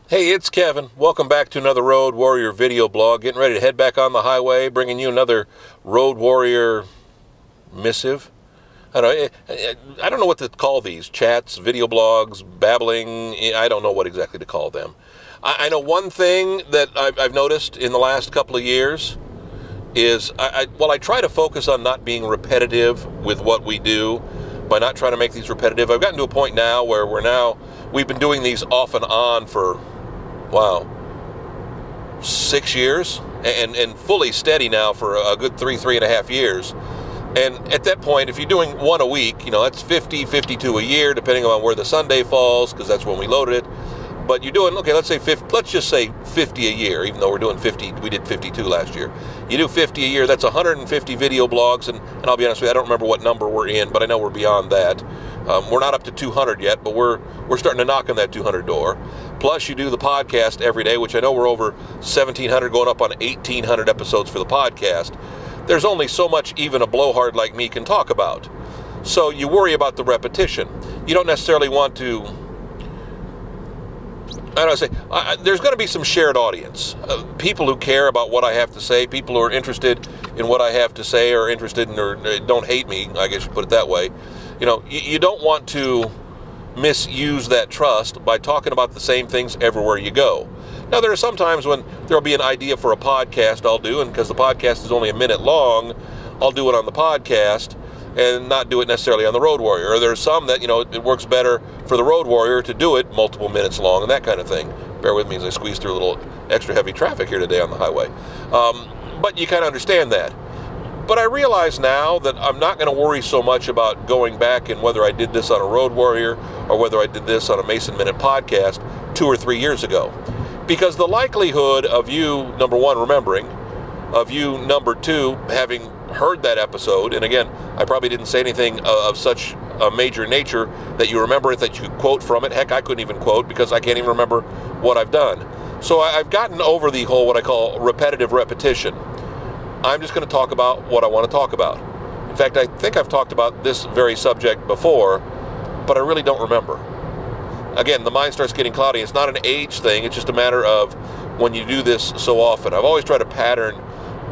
Hey, it's Kevin. Welcome back to another Road Warrior video blog. Getting ready to head back on the highway, bringing you another Road Warrior missive. I don't know what to call these. Chats, video blogs, babbling. I don't know what exactly to call them. I know one thing that I've noticed in the last couple of years is I try to focus on not being repetitive with what we do by not trying to make these repetitive. I've gotten to a point now where we've been doing these off and on for 6 years and fully steady now for a good 3.5 years. And at that point, if you're doing one a week, that's 50, 52 a year, depending on where the Sunday falls, because that's when we loaded it. But you're doing, let's just say 50 a year, even though we're doing 50, we did 52 last year. You do 50 a year, that's 150 video blogs, and I'll be honest with you, I don't remember what number we're in, but I know we're beyond that. We're not up to 200 yet, but we're starting to knock on that 200 door. Plus, you do the podcast every day, which I know we're over 1,700, going up on 1,800 episodes for the podcast. There's only so much even a blowhard like me can talk about. So you worry about the repetition. You don't necessarily want to... there's going to be some shared audience. People who care about what I have to say, people who are interested in what I have to say, or interested in, or don't hate me, I guess you put it that way. You don't want to misuse that trust by talking about the same things everywhere you go. Now, there are some times when there'll be an idea for a podcast I'll do, and because the podcast is only a minute long, I'll do it on the podcast and not do it necessarily on the Road Warrior. Or there's some that, it works better for the Road Warrior to do it multiple minutes long and that kind of thing. Bear with me as I squeeze through a little extra heavy traffic here today on the highway. But you kind of understand that. But I realize now that I'm not going to worry so much about going back and whether I did this on a Road Warrior or whether I did this on a Mason Minute podcast 2 or 3 years ago. Because the likelihood of you, number one, remembering, of you, number two, having heard that episode, and again, I probably didn't say anything of such a major nature that you remember it, that you quote from it. Heck, I couldn't even quote because I can't even remember what I've done. So I've gotten over the whole, what I call repetitive repetition. I'm just going to talk about what I want to talk about. In fact, I think I've talked about this very subject before, but I really don't remember. Again, the mind starts getting cloudy. It's not an age thing. It's just a matter of when you do this so often. I've always tried to pattern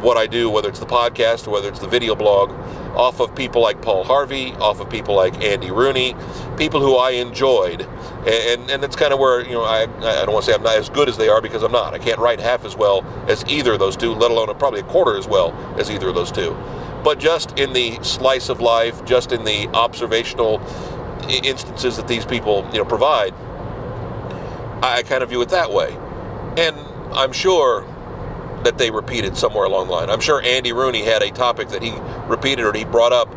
what I do, whether it's the podcast or whether it's the video blog, off of people like Paul Harvey, off of people like Andy Rooney, people who I enjoyed. And that's kind of where, I don't want to say I'm not as good as they are, because I'm not. I can't write half as well as either of those two, let alone probably a quarter as well as either of those two. But just in the slice of life, just in the observational instances that these people, provide, I kind of view it that way. And I'm sure that they repeated somewhere along the line. I'm sure Andy Rooney had a topic that he repeated or he brought up,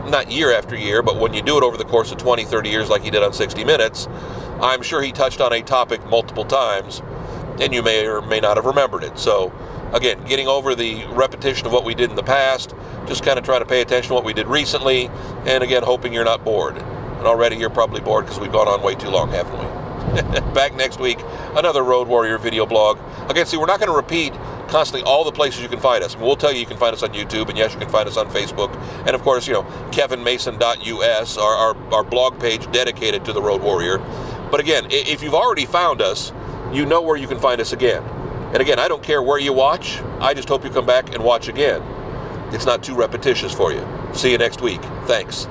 not year after year, but when you do it over the course of 20, 30 years like he did on 60 Minutes, I'm sure he touched on a topic multiple times, and you may or may not have remembered it. So, again, getting over the repetition of what we did in the past, just kind of trying to pay attention to what we did recently, and again, hoping you're not bored. And already you're probably bored because we've gone on way too long, haven't we? Back next week, another Road Warrior video blog. Again, see, we're not going to repeat constantly all the places you can find us. We'll tell you can find us on YouTube, and yes, you can find us on Facebook. And of course, kevinmason.us, our blog page dedicated to the Road Warrior. But again, if you've already found us, you know where you can find us again. And again, I don't care where you watch. I just hope you come back and watch again. It's not too repetitious for you. See you next week. Thanks.